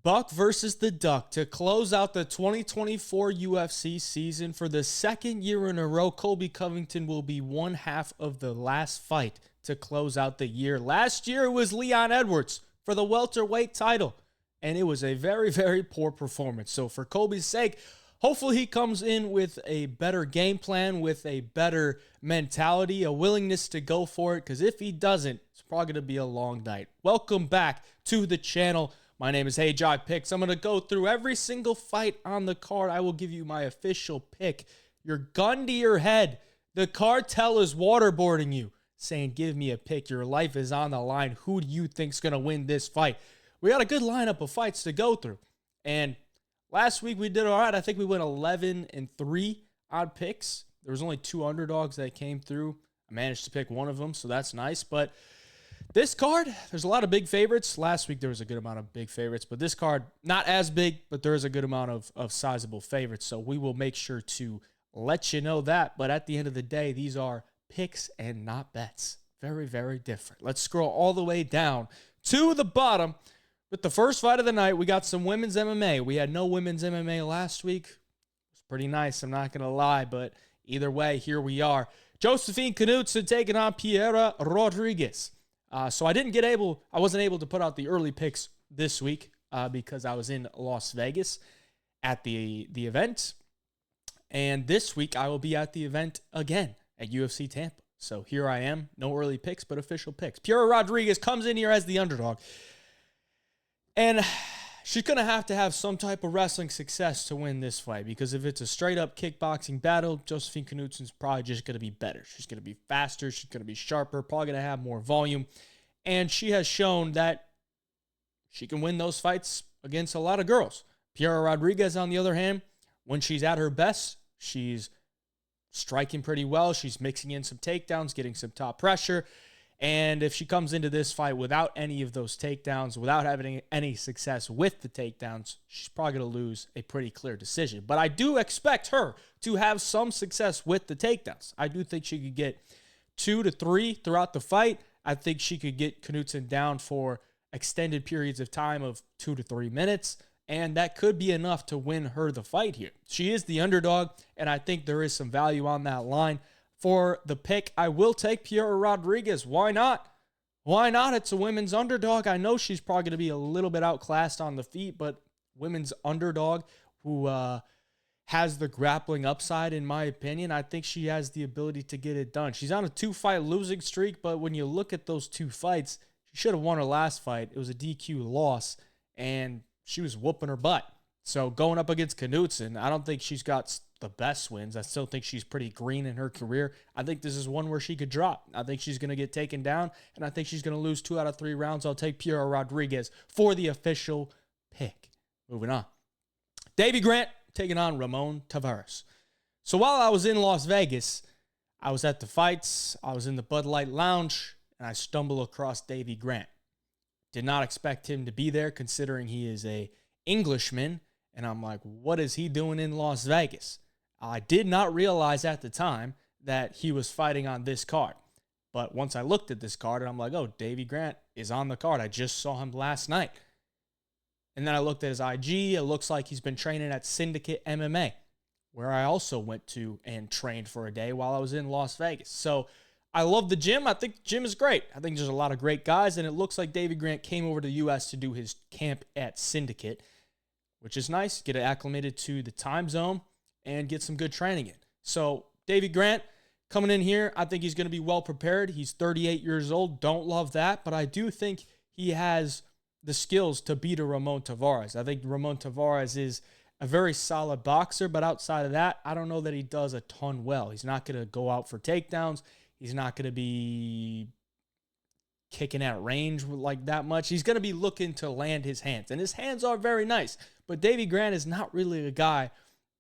Buck versus the Duck to close out the 2024 UFC season. For the second year in a row, Colby Covington will be one half of the last fight to close out the year. Last year it was Leon Edwards for the welterweight title, and it was a very, very poor performance. So for Colby's sake, hopefully he comes in with a better game plan, with a better mentality, a willingness to go for it, because if he doesn't, it's probably going to be a long night. Welcome back to the channel. My name is Hey Jai Picks. I'm going to go through every single fight on the card. I will give you my official pick. Your gun to your head. The cartel is waterboarding you, saying, give me a pick. Your life is on the line. Who do you think's going to win this fight? We got a good lineup of fights to go through. And last week we did all right. I think we went 11-3 on picks. There was only 2 underdogs that came through. I managed to pick one of them, so that's nice. But this card, there's a lot of big favorites. Last week there was a good amount of big favorites, but this card, not as big, but there is a good amount of sizable favorites. So we will make sure to let you know that. But at the end of the day, these are picks and not bets. Very, very different. Let's scroll all the way down to the bottom. With the first fight of the night, we got some women's MMA. We had no women's MMA last week. It was pretty nice, I'm not going to lie, but either way, here we are. Josephine Knutsson taking on Piera Rodriguez. So I wasn't able to put out the early picks this week because I was in Las Vegas at the event. And this week I will be at the event again at UFC Tampa. So here I am, no early picks, but official picks. Piera Rodriguez comes in here as the underdog. And she's going to have some type of wrestling success to win this fight, because if it's a straight-up kickboxing battle, Josephine Knutsson's probably just going to be better. She's going to be faster. She's going to be sharper, probably going to have more volume. And she has shown that she can win those fights against a lot of girls. Piera Rodriguez, on the other hand, when she's at her best, she's striking pretty well. She's mixing in some takedowns, getting some top pressure. And if she comes into this fight without any of those takedowns, without having any success with the takedowns, she's probably going to lose a pretty clear decision. But I do expect her to have some success with the takedowns. I do think she could get 2 to 3 throughout the fight. I think she could get Knutsson down for extended periods of time of 2 to 3 minutes, and that could be enough to win her the fight here. She is the underdog, and I think there is some value on that line. For the pick, I will take Piera Rodriguez. Why not? Why not? It's a women's underdog. I know she's probably going to be a little bit outclassed on the feet, but women's underdog who has the grappling upside, in my opinion, I think she has the ability to get it done. She's on a 2-fight losing streak, but when you look at those 2 fights, she should have won her last fight. It was a DQ loss, and she was whooping her butt. So going up against Knutsson, I don't think she's got the best wins. I still think she's pretty green in her career. I think this is one where she could drop. I think she's going to get taken down, and I think she's going to lose 2 out of 3 rounds. I'll take Piera Rodriguez for the official pick. Moving on. Davey Grant taking on Ramon Taveras. So while I was in Las Vegas, I was at the fights, I was in the Bud Light Lounge, and I stumbled across Davey Grant. Did not expect him to be there, considering he is an Englishman. And I'm like, what is he doing in Las Vegas? I did not realize at the time that he was fighting on this card. But once I looked at this card, and I'm like, oh, Davey Grant is on the card. I just saw him last night. And then I looked at his IG. It looks like he's been training at Syndicate MMA, where I also went to and trained for a day while I was in Las Vegas. So I love the gym. I think the gym is great. I think there's a lot of great guys. And it looks like Davey Grant came over to the U.S. to do his camp at Syndicate, which is nice. Get acclimated to the time zone and get some good training in. So Davey Grant coming in here, I think he's going to be well prepared. He's 38 years old. Don't love that, but I do think he has the skills to beat a Ramon Taveras. I think Ramon Taveras is a very solid boxer, but outside of that, I don't know that he does a ton well. He's not going to go out for takedowns. He's not going to be kicking at range like that much. He's going to be looking to land his hands, and his hands are very nice. But Davey Grant is not really a guy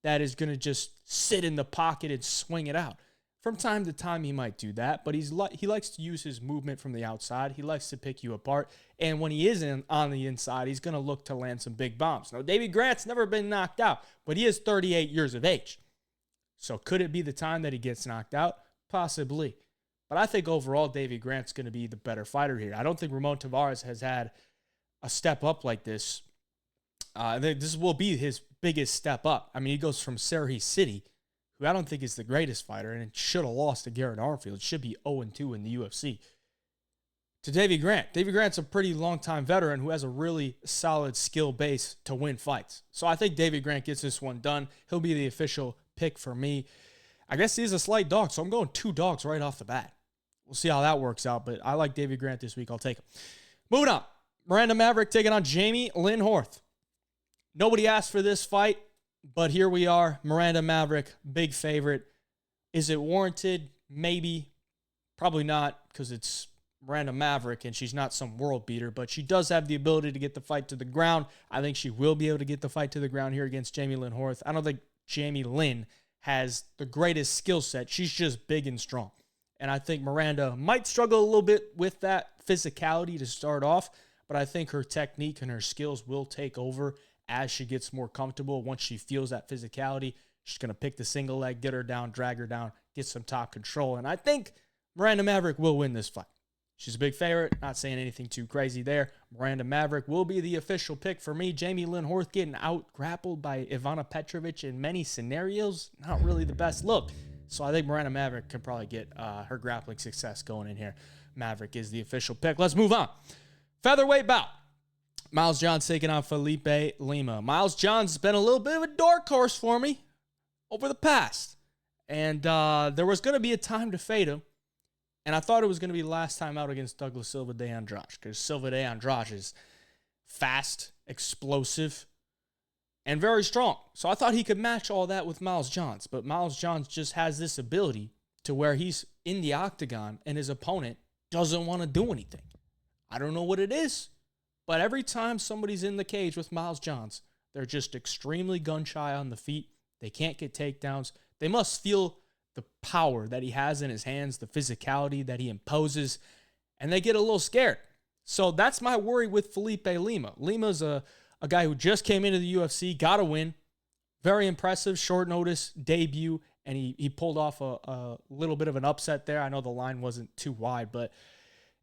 that is going to just sit in the pocket and swing it out. From time to time, he might do that, but he likes to use his movement from the outside. He likes to pick you apart, and when he is on the inside, he's going to look to land some big bombs. Now, Davey Grant's never been knocked out, but he is 38 years of age. So could it be the time that he gets knocked out? Possibly. But I think overall, Davey Grant's going to be the better fighter here. I don't think Ramon Taveras has had a step up like this I think this will be his biggest step up. I mean, he goes from Sarahi City, who I don't think is the greatest fighter, and it should have lost to Garrett Armfield. It should be 0-2 in the UFC. To Davey Grant. Davey Grant's a pretty long-time veteran who has a really solid skill base to win fights. So I think Davey Grant gets this one done. He'll be the official pick for me. I guess he's a slight dog, so I'm going 2 dogs right off the bat. We'll see how that works out, but I like Davey Grant this week. I'll take him. Moving on. Miranda Maverick taking on Jamie Lynn Horth. Nobody asked for this fight, but here we are. Miranda Maverick, big favorite. Is it warranted? Maybe. Probably not, because it's Miranda Maverick and she's not some world beater, but she does have the ability to get the fight to the ground. I think she will be able to get the fight to the ground here against Jamie Lynn Horth. I don't think Jamie Lynn has the greatest skill set. She's just big and strong. And I think Miranda might struggle a little bit with that physicality to start off, but I think her technique and her skills will take over as she gets more comfortable. Once she feels that physicality, she's going to pick the single leg, get her down, drag her down, get some top control. And I think Miranda Maverick will win this fight. She's a big favorite. Not saying anything too crazy there. Miranda Maverick will be the official pick for me. Jamie Lynn Horth getting out-grappled by Ivana Petrovic in many scenarios. Not really the best look. So I think Miranda Maverick can probably get her grappling success going in here. Maverick is the official pick. Let's move on. Featherweight bout. Miles Johns taking on Felipe Lima. Miles Johns has been a little bit of a dark horse for me over the past. And there was going to be a time to fade him. And I thought it was going to be the last time out against Douglas Silva de Andrade, because Silva de Andrade is fast, explosive, and very strong. So I thought he could match all that with Miles Johns. But Miles Johns just has this ability to where he's in the octagon and his opponent doesn't want to do anything. I don't know what it is, but every time somebody's in the cage with Miles Johns, they're just extremely gun-shy on the feet. They can't get takedowns. They must feel the power that he has in his hands, the physicality that he imposes, and they get a little scared. So that's my worry with Felipe Lima. Lima's a guy who just came into the UFC, got a win, very impressive, short notice debut, and he pulled off a little bit of an upset there. I know the line wasn't too wide, but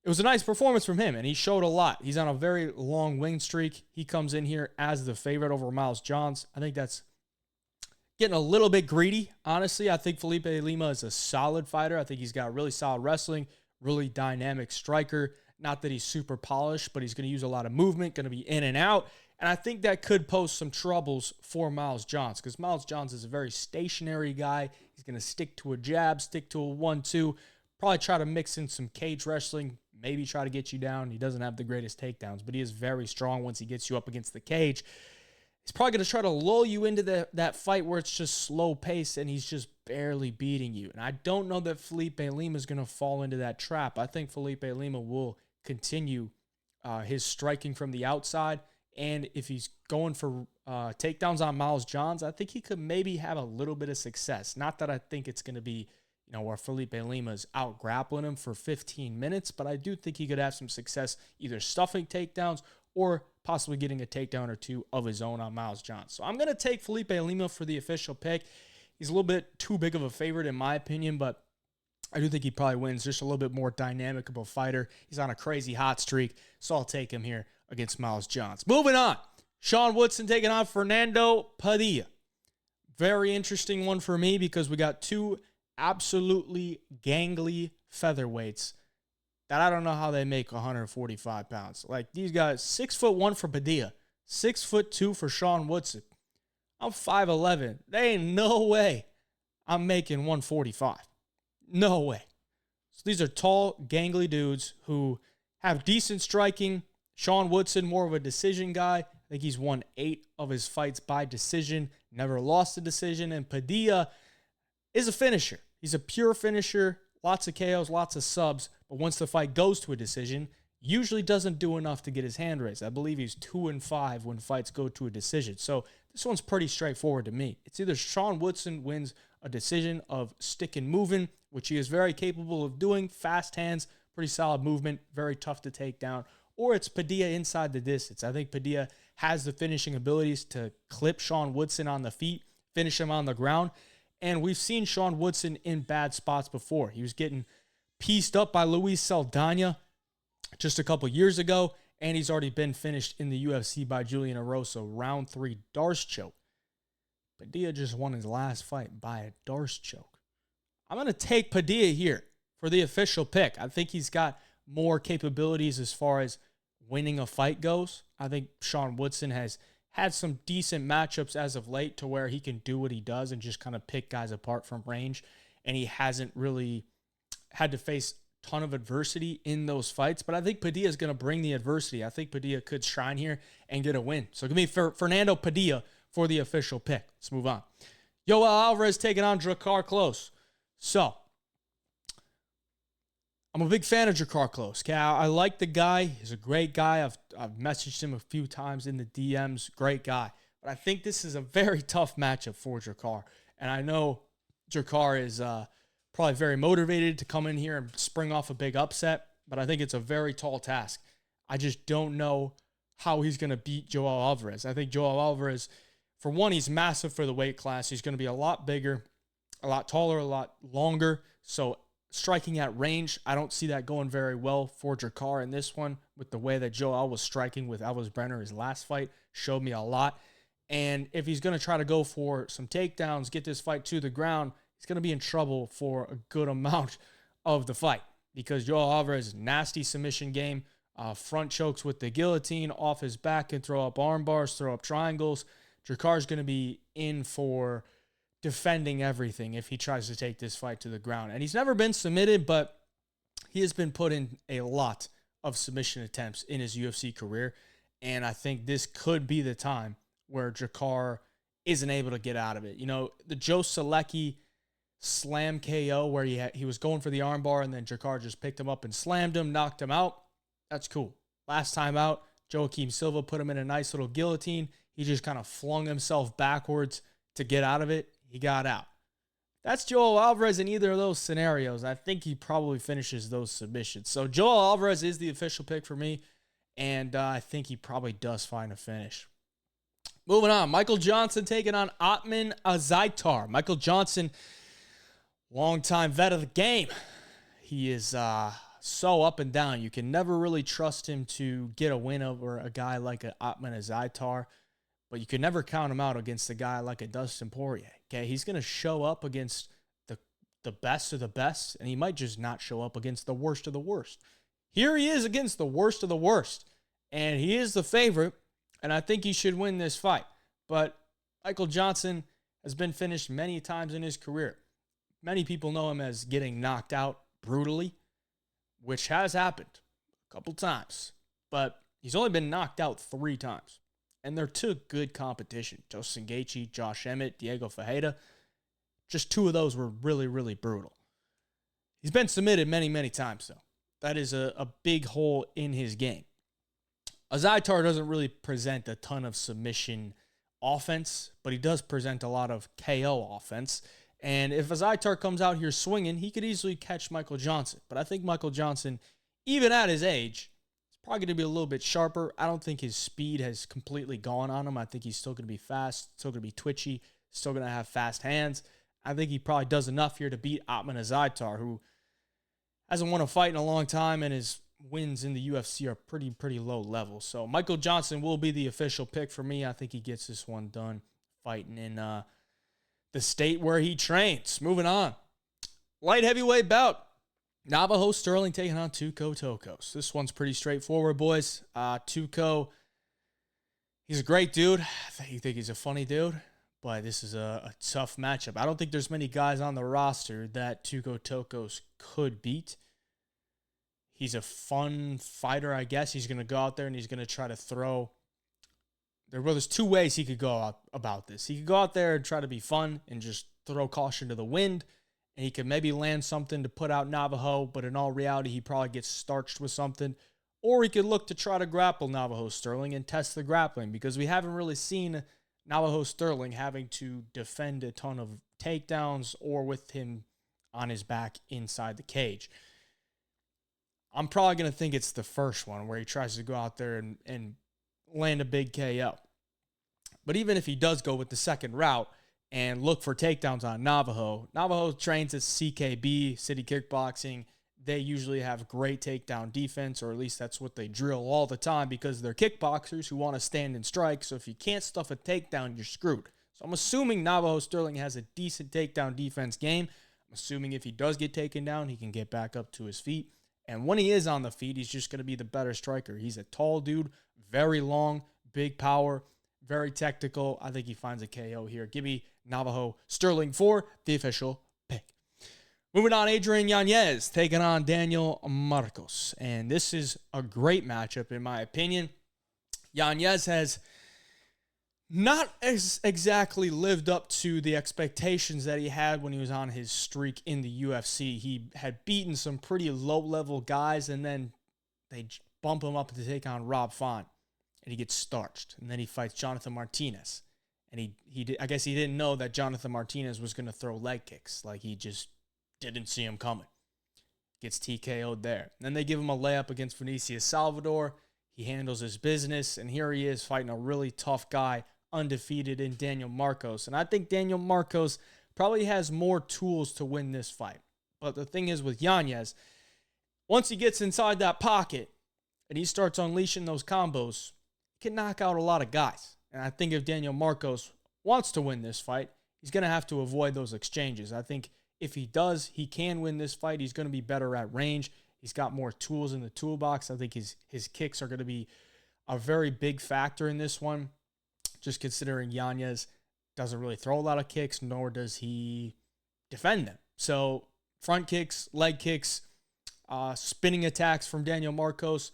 it was a nice performance from him, and he showed a lot. He's on a very long win streak. He comes in here as the favorite over Miles Johns. I think that's getting a little bit greedy, honestly. I think Felipe Lima is a solid fighter. I think he's got really solid wrestling, really dynamic striker. Not that he's super polished, but he's going to use a lot of movement, going to be in and out. And I think that could pose some troubles for Miles Johns, because Miles Johns is a very stationary guy. He's going to stick to a jab, stick to a 1-2, probably try to mix in some cage wrestling, maybe try to get you down. He doesn't have the greatest takedowns, but he is very strong once he gets you up against the cage. He's probably going to try to lull you into that fight where it's just slow pace and he's just barely beating you. And I don't know that Felipe Lima is going to fall into that trap. I think Felipe Lima will continue his striking from the outside. And if he's going for takedowns on Miles Johns, I think he could maybe have a little bit of success. Not that I think it's going to be, where Felipe Lima is out grappling him for 15 minutes, but I do think he could have some success either stuffing takedowns or possibly getting a takedown or two of his own on Miles Johns. So I'm going to take Felipe Lima for the official pick. He's a little bit too big of a favorite in my opinion, but I do think he probably wins. Just a little bit more dynamic of a fighter. He's on a crazy hot streak, so I'll take him here against Miles Johns. Moving on. Sean Woodson taking on Fernando Padilla. Very interesting one for me because we got two absolutely gangly featherweights that I don't know how they make 145 pounds. Like these guys, 6'1" for Padilla, 6'2" for Sean Woodson. I'm 5'11". There ain't no way I'm making 145. No way. So these are tall, gangly dudes who have decent striking. Sean Woodson, more of a decision guy. I think he's won 8 of his fights by decision, never lost a decision. And Padilla is a finisher. He's a pure finisher, lots of KOs, lots of subs. But once the fight goes to a decision, usually doesn't do enough to get his hand raised. I believe he's 2-5 when fights go to a decision. So this one's pretty straightforward to me. It's either Sean Woodson wins a decision of stick and moving, which he is very capable of doing, fast hands, pretty solid movement, very tough to take down, or it's Padilla inside the distance. I think Padilla has the finishing abilities to clip Sean Woodson on the feet, finish him on the ground, and we've seen Sean Woodson in bad spots before. He was getting pieced up by Luis Saldana just a couple years ago, and he's already been finished in the UFC by Julian Erosa, round 3 Darce choke. Padilla just won his last fight by a Darce choke. I'm going to take Padilla here for the official pick. I think he's got more capabilities as far as winning a fight goes. I think Sean Woodson has had some decent matchups as of late to where he can do what he does and just kind of pick guys apart from range. And he hasn't really had to face a ton of adversity in those fights. But I think Padilla is going to bring the adversity. I think Padilla could shine here and get a win. So give me Fernando Padilla for the official pick. Let's move on. Yoel Alvarez taking on Drakkar Klose. So, I'm a big fan of Drakkar Klose. Okay, I like the guy. He's a great guy. I've messaged him a few times in the DMs. Great guy. But I think this is a very tough matchup for Drakkar. And I know Drakkar is probably very motivated to come in here and spring off a big upset. But I think it's a very tall task. I just don't know how he's going to beat Yoel Alvarez. I think Yoel Alvarez, for one, he's massive for the weight class. He's going to be a lot bigger, a lot taller, a lot longer. So striking at range, I don't see that going very well for Drakkar in this one, with the way that Joel was striking with Alvarez Brenner his last fight showed me a lot. And if he's going to try to go for some takedowns, get this fight to the ground, he's going to be in trouble for a good amount of the fight, because Yoel Alvarez, nasty submission game, front chokes with the guillotine, off his back, can throw up arm bars, throw up triangles. Drakkar's going to be in for defending everything if he tries to take this fight to the ground. And he's never been submitted, but he has been put in a lot of submission attempts in his UFC career. And I think this could be the time where Drakkar isn't able to get out of it. You know, the Joe Selecki slam KO where he was going for the armbar and then Drakkar just picked him up and slammed him, knocked him out. That's cool. Last time out, Joaquim Silva put him in a nice little guillotine. He just kind of flung himself backwards to get out of it. He got out. That's Yoel Alvarez in either of those scenarios. I think he probably finishes those submissions. So Yoel Alvarez is the official pick for me, and I think he probably does find a finish. Moving on, Michael Johnson taking on Ottman Azaitar. Michael Johnson, longtime vet of the game. He is so up and down. You can never really trust him to get a win over a guy like an Ottman Azaitar. But you can never count him out against a guy like a Dustin Poirier. Okay, he's going to show up against the best of the best, and he might just not show up against the worst of the worst. Here he is against the worst of the worst, and he is the favorite, and I think he should win this fight. But Michael Johnson has been finished many times in his career. Many people know him as getting knocked out brutally, which has happened a couple times, but he's only been knocked out 3 times. And they're 2 good competition. Joseph Gaethje, Josh Emmett, Diego Ferreira. Just 2 of those were really, really brutal. He's been submitted many, many times, though. That is a big hole in his game. Azaitar doesn't really present a ton of submission offense, but he does present a lot of KO offense. And if Azaitar comes out here swinging, he could easily catch Michael Johnson. But I think Michael Johnson, even at his age, probably going to be a little bit sharper. I don't think his speed has completely gone on him. I think he's still going to be fast, still going to be twitchy, still going to have fast hands. I think he probably does enough here to beat Ottman Azaitar, who hasn't won a fight in a long time, and his wins in the UFC are pretty low level. So Michael Johnson will be the official pick for me. I think he gets this one done fighting in the state where he trains. Moving on. Light heavyweight bout. Navajo Stirling taking on Tokkos. This one's pretty straightforward, boys. Tuco, he's a great dude. I think he's a funny dude, but this is a tough matchup. I don't think there's many guys on the roster that Tokkos could beat. He's a fun fighter, I guess. He's going to go out there and he's going to try to throw. There's 2 ways he could go about this. He could go out there and try to be fun and just throw caution to the wind, and he could maybe land something to put out Navajo, but in all reality, he probably gets starched with something. Or he could look to try to grapple Navajo Stirling and test the grappling, because we haven't really seen Navajo Stirling having to defend a ton of takedowns or with him on his back inside the cage. I'm probably going to think it's the first one where he tries to go out there and land a big KO. But even if he does go with the second route and look for takedowns on Navajo trains at CKB, City Kickboxing, they usually have great takedown defense, or at least that's what they drill all the time because they're kickboxers who want to stand and strike. So if you can't stuff a takedown, you're screwed. So I'm assuming Navajo Stirling has a decent takedown defense game. I'm assuming if he does get taken down, he can get back up to his feet. And when he is on the feet, he's just going to be the better striker. He's a tall dude, very long, big power, very technical. I think he finds a KO here. Give me Navajo Stirling for the official pick. Moving on, Adrian Yanez taking on Daniel Marcos. And this is a great matchup, in my opinion. Yanez has not exactly lived up to the expectations that he had when he was on his streak in the UFC. He had beaten some pretty low-level guys, and then they bump him up to take on Rob Font, and he gets starched. And then he fights Jonathan Martinez. And I guess he didn't know that Jonathan Martinez was going to throw leg kicks. Like, he just didn't see him coming. Gets TKO'd there. And then they give him a layup against Vinicius Salvador. He handles his business, and here he is fighting a really tough guy, undefeated in Daniel Marcos. And I think Daniel Marcos probably has more tools to win this fight. But the thing is with Yanez, once he gets inside that pocket and he starts unleashing those combos, he can knock out a lot of guys. And I think if Daniel Marcos wants to win this fight, he's going to have to avoid those exchanges. I think if he does, he can win this fight. He's going to be better at range. He's got more tools in the toolbox. I think his kicks are going to be a very big factor in this one, just considering Yanez doesn't really throw a lot of kicks, nor does he defend them. So front kicks, leg kicks, spinning attacks from Daniel Marcos.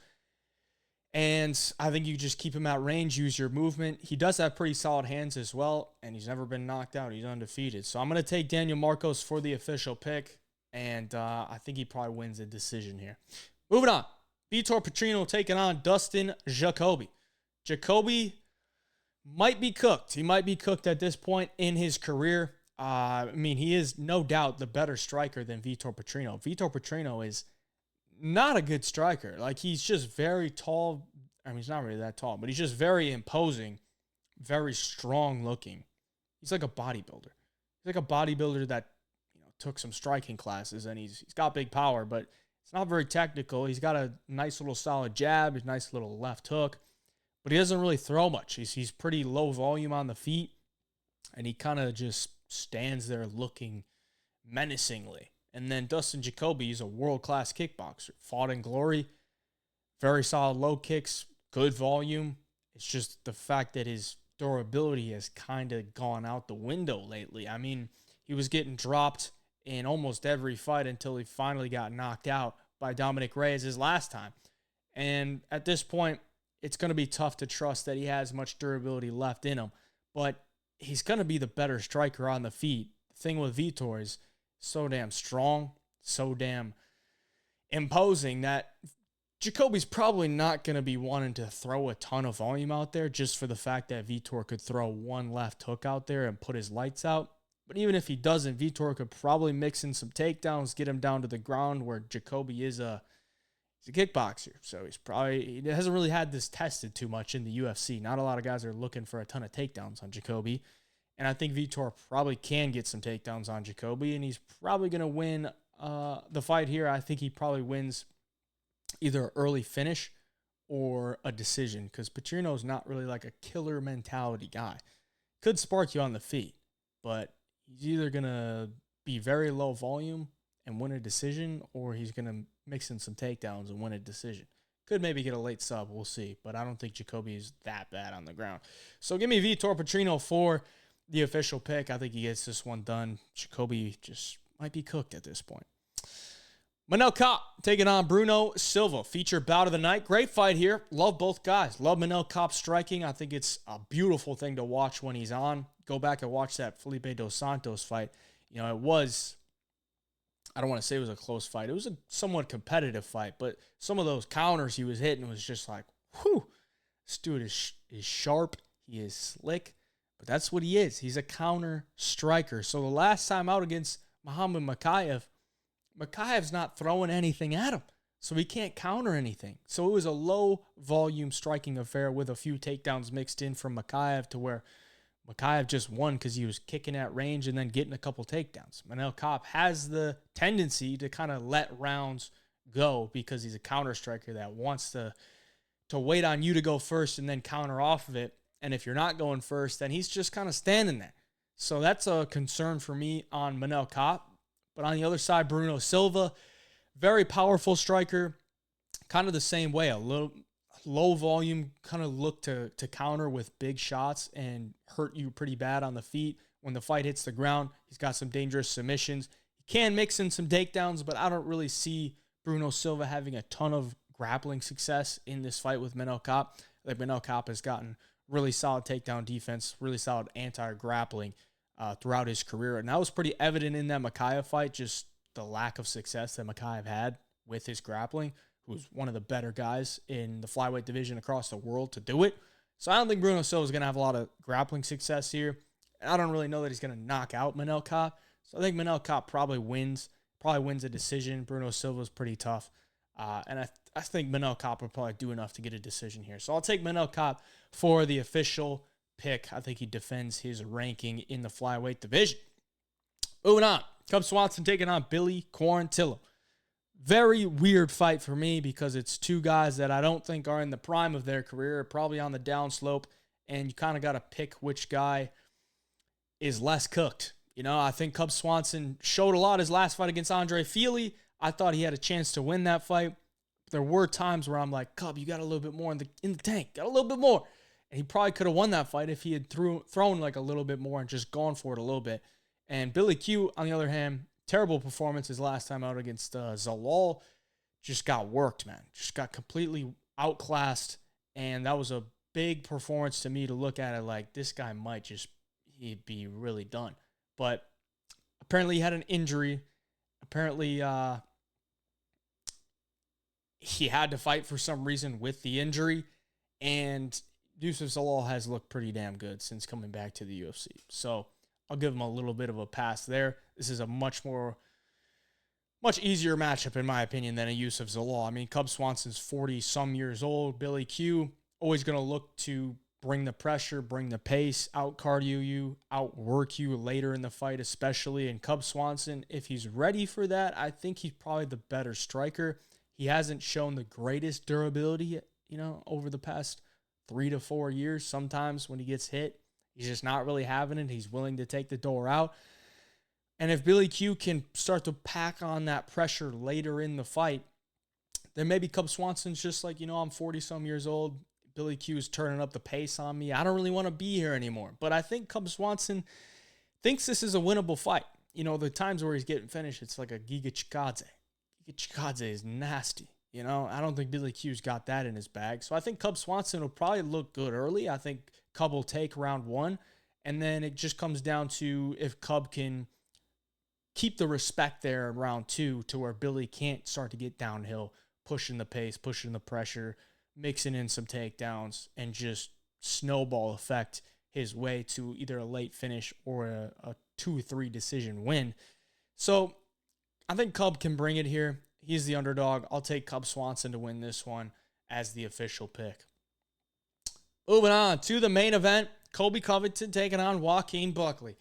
And I think you just keep him at range, use your movement. He does have pretty solid hands as well, and he's never been knocked out. He's undefeated. So I'm going to take Daniel Marcos for the official pick, and I think he probably wins a decision here. Moving on. Vitor Petrino taking on Dustin Jacoby. Jacoby might be cooked. He might be cooked at this point in his career. I mean, he is no doubt the better striker than Vitor Petrino. Vitor Petrino is not a good striker. Like, he's just very tall. I mean, he's not really that tall, but he's just very imposing, very strong looking. He's like a bodybuilder. He's like a bodybuilder that, took some striking classes, and he's got big power, but it's not very technical. He's got a nice little solid jab, a nice little left hook, but he doesn't really throw much. He's pretty low volume on the feet, and he kind of just stands there looking menacingly. And then Dustin Jacoby is a world-class kickboxer. Fought in glory, very solid low kicks, good volume. It's just the fact that his durability has kind of gone out the window lately. I mean, he was getting dropped in almost every fight until he finally got knocked out by Dominic Reyes his last time. And at this point, it's going to be tough to trust that he has much durability left in him. But he's going to be the better striker on the feet. The thing with Vitor is so damn strong, so damn imposing that Jacoby's probably not going to be wanting to throw a ton of volume out there just for the fact that Vitor could throw one left hook out there and put his lights out. But even if he doesn't, Vitor could probably mix in some takedowns, get him down to the ground, where Jacoby is he's a kickboxer. So he hasn't really had this tested too much in the UFC. Not a lot of guys are looking for a ton of takedowns on Jacoby. And I think Vitor probably can get some takedowns on Jacoby, and he's probably going to win the fight here. I think he probably wins either an early finish or a decision, because Petrino's not really like a killer mentality guy. Could spark you on the feet, but he's either going to be very low volume and win a decision, or he's going to mix in some takedowns and win a decision. Could maybe get a late sub, we'll see, but I don't think Jacoby is that bad on the ground. So give me Vitor Petrino for the official pick. I think he gets this one done. Jacoby just might be cooked at this point. Manel Kape taking on Bruno Silva. Feature bout of the night. Great fight here. Love both guys. Love Manel Kape striking. I think it's a beautiful thing to watch when he's on. Go back and watch that Felipe Dos Santos fight. It was, I don't want to say it was a close fight. It was a somewhat competitive fight, but some of those counters he was hitting was just like, whew, this dude is sharp. He is slick. But that's what he is. He's a counter striker. So the last time out against Muhammad Makayev's not throwing anything at him. So he can't counter anything. So it was a low volume striking affair with a few takedowns mixed in from Makayev, to where Makhachev just won because he was kicking at range and then getting a couple takedowns. Manel Kape has the tendency to kind of let rounds go because he's a counter striker that wants to wait on you to go first and then counter off of it. And if you're not going first, then he's just kind of standing there. So that's a concern for me on Manel Kape. But on the other side, Bruno Silva, very powerful striker, kind of the same way, a little low volume, kind of look to counter with big shots and hurt you pretty bad on the feet. When the fight hits the ground, he's got some dangerous submissions. He can mix in some takedowns, but I don't really see Bruno Silva having a ton of grappling success in this fight with Manel Kape. Like Manel Kape has gotten really solid takedown defense, really solid anti-grappling throughout his career. And that was pretty evident in that Makhachev fight, just the lack of success that Makhachev had with his grappling, who's one of the better guys in the flyweight division across the world to do it. So I don't think Bruno Silva is going to have a lot of grappling success here. And I don't really know that he's going to knock out Manel Kape. So I think Manel Kape probably wins a decision. Bruno Silva is pretty tough. And I think Manel Kape will probably do enough to get a decision here. So I'll take Manel Kape for the official pick. I think he defends his ranking in the flyweight division. Moving on. Cub Swanson taking on Billy Quarantillo. Very weird fight for me because it's two guys that I don't think are in the prime of their career, probably on the downslope, and you kind of got to pick which guy is less cooked. You know, I think Cub Swanson showed a lot his last fight against Andre Fili. I thought he had a chance to win that fight. There were times where I'm like, Cub, you got a little bit more in the tank. Got a little bit more. And he probably could have won that fight if he had thrown like a little bit more and just gone for it a little bit. And Billy Q, on the other hand, terrible performance his last time out against Zalal. Just got worked, man. Just got completely outclassed. And that was a big performance to me to look at it like this guy might just he'd be really done. But apparently he had an injury. Apparently he had to fight for some reason with the injury. And Youssef Zalal has looked pretty damn good since coming back to the UFC. So I'll give him a little bit of a pass there. This is a much easier matchup, in my opinion, than a Youssef Zalal. I mean, Cub Swanson's 40-some years old. Billy Q, always going to look to bring the pressure, bring the pace, out-cardio you, outwork you later in the fight, especially. And Cub Swanson, if he's ready for that, I think he's probably the better striker. He hasn't shown the greatest durability, over the past 3 to 4 years. Sometimes when he gets hit, he's just not really having it. He's willing to take the door out. And if Billy Q can start to pack on that pressure later in the fight, then maybe Cub Swanson's just like, I'm 40-some years old. Billy Q is turning up the pace on me. I don't really want to be here anymore. But I think Cub Swanson thinks this is a winnable fight. The times where he's getting finished, it's like a Giga Chikadze. Giga Chikadze is nasty. I don't think Billy Q's got that in his bag. So I think Cub Swanson will probably look good early. I think Cub will take round 1. And then it just comes down to if Cub can keep the respect there in round 2 to where Billy can't start to get downhill, pushing the pace, pushing the pressure, mixing in some takedowns, and just snowball effect his way to either a late finish or a 2-3 decision win. So I think Cub can bring it here. He's the underdog. I'll take Cub Swanson to win this one as the official pick. Moving on to the main event, Colby Covington taking on Joaquin Buckley.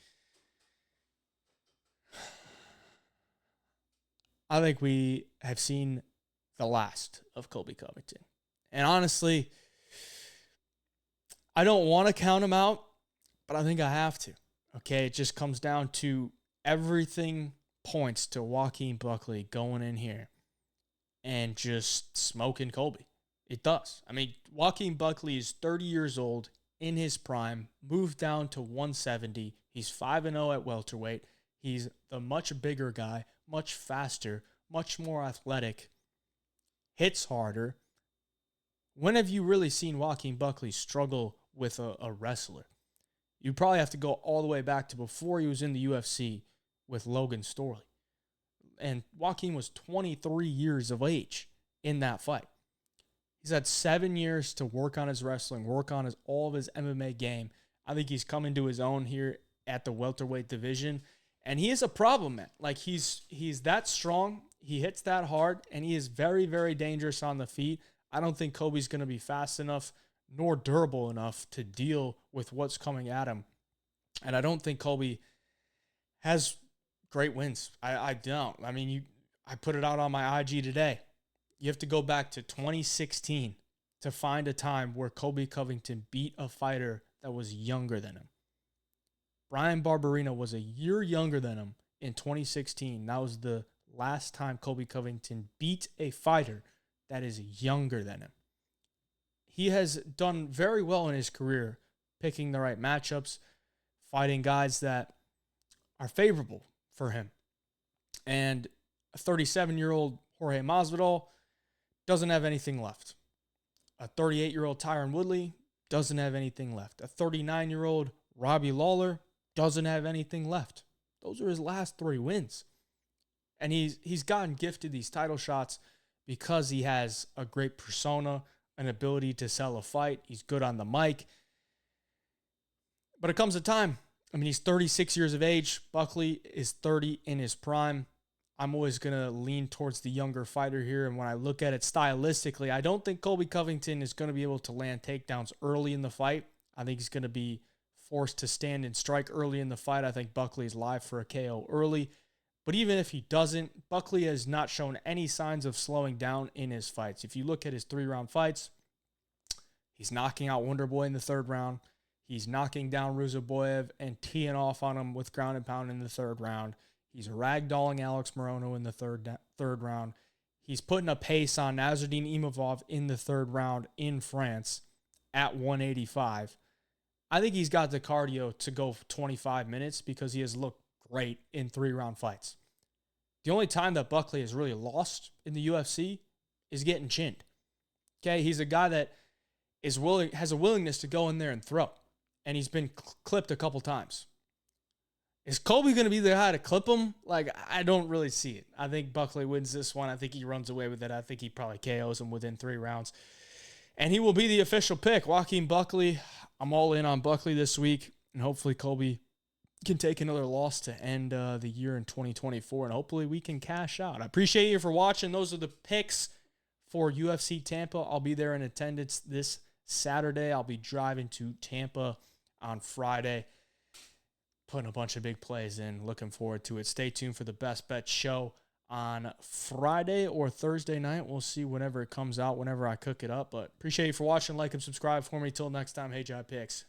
I think we have seen the last of Colby Covington. And honestly, I don't want to count him out, but I think I have to. Okay, it just comes down to everything points to Joaquin Buckley going in here and just smoking Colby. It does. I mean, Joaquin Buckley is 30 years old, in his prime, moved down to 170. He's 5-0 at welterweight. He's the much bigger guy, much faster, much more athletic, hits harder. When have you really seen Joaquin Buckley struggle with a wrestler? You probably have to go all the way back to before he was in the UFC with Logan Storley. And Joaquin was 23 years of age in that fight. He's had 7 years to work on his wrestling, work on all of his MMA game. I think he's coming to his own here at the welterweight division. And he is a problem, man. Like, he's that strong. He hits that hard. And he is very, very dangerous on the feet. I don't think Colby's going to be fast enough nor durable enough to deal with what's coming at him And I don't think Colby has great wins. I don't. I mean, I put it out on my IG today. You have to go back to 2016 to find a time where Colby Covington beat a fighter that was younger than him. Brian Barberena was a year younger than him in 2016. That was the last time Colby Covington beat a fighter that is younger than him. He has done very well in his career, picking the right matchups, fighting guys that are favorable for him. And a 37-year-old Jorge Masvidal doesn't have anything left. A 38-year-old Tyron Woodley doesn't have anything left. A 39-year-old Robbie Lawler doesn't have anything left. Those are his last 3 wins. And he's gotten gifted these title shots because he has a great persona, an ability to sell a fight. He's good on the mic. But it comes a time. I mean, he's 36 years of age. Buckley is 30 in his prime. I'm always going to lean towards the younger fighter here. And when I look at it stylistically, I don't think Colby Covington is going to be able to land takedowns early in the fight. I think he's going to be forced to stand and strike early in the fight. I think Buckley is live for a KO early. But even if he doesn't, Buckley has not shown any signs of slowing down in his fights. If you look at his 3-round fights, he's knocking out Wonderboy in the 3rd round. He's knocking down Ruzaboyev and teeing off on him with ground and pound in the 3rd round. He's ragdolling Alex Morono in the third round. He's putting a pace on Nasruddin Imavov in the 3rd round in France at 185. I think he's got the cardio to go 25 minutes because he has looked great in 3-round fights. The only time that Buckley has really lost in the UFC is getting chinned. Okay, he's a guy that has a willingness to go in there and throw. And he's been clipped a couple times. Is Colby going to be the guy to clip him? Like, I don't really see it. I think Buckley wins this one. I think he runs away with it. I think he probably KOs him within 3 rounds. And he will be the official pick. Joaquin Buckley. I'm all in on Buckley this week. And hopefully Colby can take another loss to end the year in 2024. And hopefully we can cash out. I appreciate you for watching. Those are the picks for UFC Tampa. I'll be there in attendance this Saturday. I'll be driving to Tampa on Friday, putting a bunch of big plays in. Looking forward to it. Stay tuned for the Best Bet show on Friday or Thursday night. We'll see whenever it comes out, whenever I cook it up. But appreciate you for watching. Like and subscribe for me. Till next time, hey, Jai Picks.